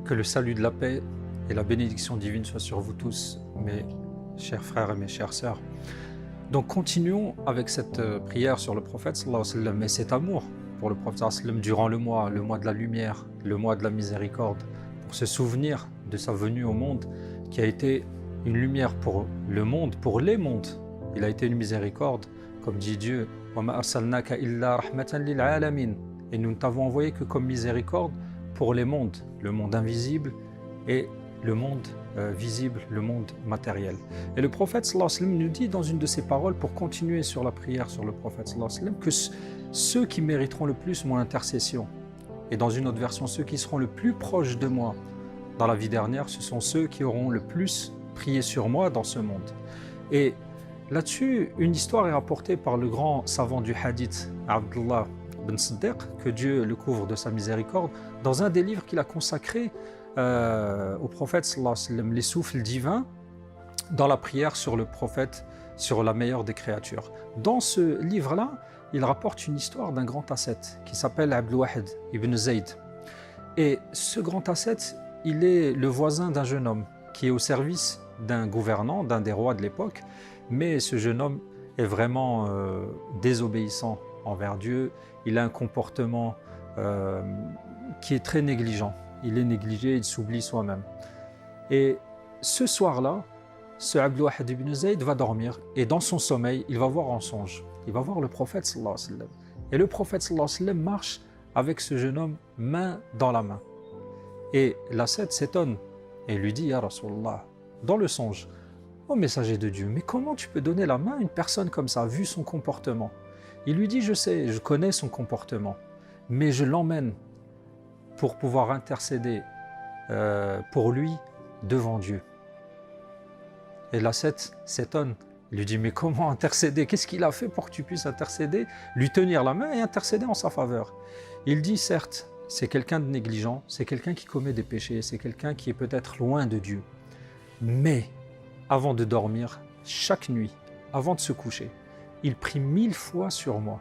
Que le salut de la paix et la bénédiction divine soient sur vous tous, mes chers frères et mes chères sœurs. Donc continuons avec cette prière sur le prophète sallallahu alayhi wa sallam et cet amour pour le prophète sallallahu alayhi wa sallam durant le mois de la lumière, le mois de la miséricorde, pour se souvenir de sa venue au monde qui a été une lumière pour le monde, pour les mondes. Il a été une miséricorde, comme dit Dieu, وَمَا أَرْسَلْنَاكَ إِلَّا رَحْمَةً لِلْعَالَمِينَ. Et nous ne t'avons envoyé que comme miséricorde pour les mondes, le monde invisible et le monde visible, le monde matériel. Et le prophète sallallahu alayhi wa sallam nous dit dans une de ses paroles, pour continuer sur la prière sur le prophète sallallahu alayhi wa sallam, que ceux qui mériteront le plus mon intercession, et dans une autre version, ceux qui seront le plus proches de moi dans la vie dernière, ce sont ceux qui auront le plus prié sur moi dans ce monde. Et là-dessus, une histoire est rapportée par le grand savant du hadith, Abdullah ibn Siddiq, que Dieu le couvre de sa miséricorde, dans un des livres qu'il a consacré au prophète sallallahu alayhi wa sallam, les souffles divins dans la prière sur le prophète, sur la meilleure des créatures. Dans ce livre-là, il rapporte une histoire d'un grand ascète qui s'appelle Abdul Wahid ibn Zayd. Et ce grand ascète, il est le voisin d'un jeune homme qui est au service d'un gouvernant, d'un des rois de l'époque, mais ce jeune homme est vraiment désobéissant envers Dieu. Il a un comportement qui est très négligent. Il est négligé, il s'oublie soi-même. Et ce soir-là, ce Abdul Wahid ibn Zayd va dormir et dans son sommeil, il va voir en songe. Il va voir le prophète sallallahu alayhi wa sallam. Et le prophète sallallahu alayhi wa sallam marche avec ce jeune homme main dans la main. Et l'ascète s'étonne et lui dit, Ya Rasulallah, dans le songe, ô messager de Dieu, mais comment tu peux donner la main à une personne comme ça, vu son comportement? Il lui dit, je sais, je connais son comportement, mais je l'emmène pour pouvoir intercéder pour lui devant Dieu. Et l'ascète s'étonne. Il lui dit, mais comment intercéder? Qu'est-ce qu'il a fait pour que tu puisses intercéder, lui tenir la main et intercéder en sa faveur? Il dit, certes, c'est quelqu'un de négligent, c'est quelqu'un qui commet des péchés, c'est quelqu'un qui est peut-être loin de Dieu. Mais avant de dormir, chaque nuit, avant de se coucher, il prie 1000 fois sur moi.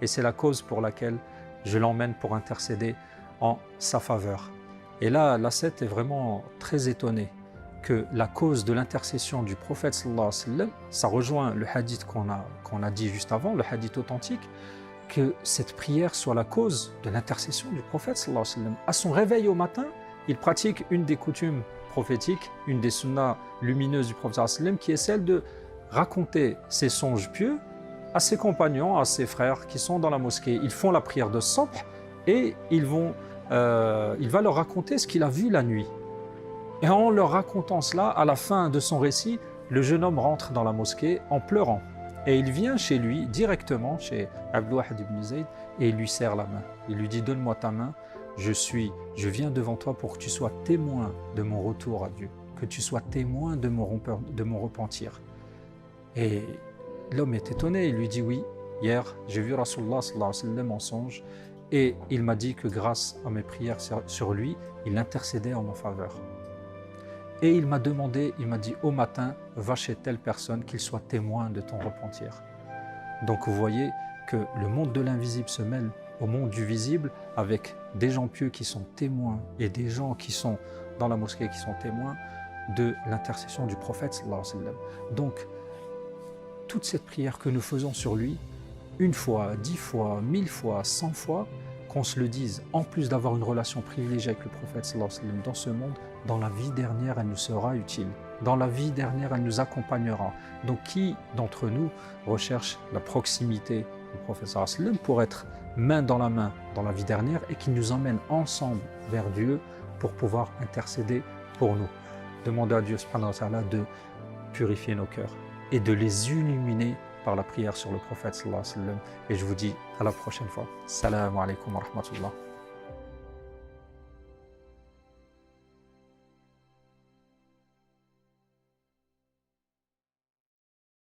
Et c'est la cause pour laquelle je l'emmène pour intercéder en sa faveur. Et là, l'ascète est vraiment très étonné que la cause de l'intercession du prophète sallallahu alayhi wa sallam, ça rejoint le hadith qu'on a dit juste avant, le hadith authentique, que cette prière soit la cause de l'intercession du prophète sallallahu alayhi wa sallam. À son réveil au matin, il pratique une des coutumes prophétiques, une des sunnas lumineuses du prophète sallallahu alayhi wa sallam, qui est celle de raconter ses songes pieux à ses compagnons, à ses frères qui sont dans la mosquée. Ils font la prière de Subh et il va leur raconter ce qu'il a vu la nuit. Et en leur racontant cela, à la fin de son récit, le jeune homme rentre dans la mosquée en pleurant. Et il vient chez lui, directement, chez Abdul Wahid ibn Zayd, et il lui serre la main. Il lui dit, donne-moi ta main, je viens devant toi pour que tu sois témoin de mon retour à Dieu, que tu sois témoin de mon repentir. Et l'homme est étonné, il lui dit, oui, hier, j'ai vu Rasulullah sallallahu alayhi wa sallam en songe, et il m'a dit que grâce à mes prières sur lui, il intercédait en ma faveur. Et il m'a demandé, il m'a dit, au matin, va chez telle personne, qu'il soit témoin de ton repentir. Donc vous voyez que le monde de l'invisible se mêle au monde du visible avec des gens pieux qui sont témoins et des gens qui sont dans la mosquée qui sont témoins de l'intercession du prophète sallallahu alayhi wa sallam. Donc, toute cette prière que nous faisons sur lui, une fois, 10 fois, 1000 fois, 100 fois, qu'on se le dise, en plus d'avoir une relation privilégiée avec le prophète sallallahu alayhi wa sallam dans ce monde, dans la vie dernière, elle nous sera utile. Dans la vie dernière, elle nous accompagnera. Donc, qui d'entre nous recherche la proximité du prophète sallallahu alayhi wa sallam pour être main dans la vie dernière et qui nous emmène ensemble vers Dieu pour pouvoir intercéder pour nous. Demandez à Dieu subhanahu wa ta'ala de purifier nos cœurs et de les illuminer par la prière sur le prophète sallallahu alayhi wa sallam. Et je vous dis à la prochaine fois. Salam alaikum wa rahmatullah.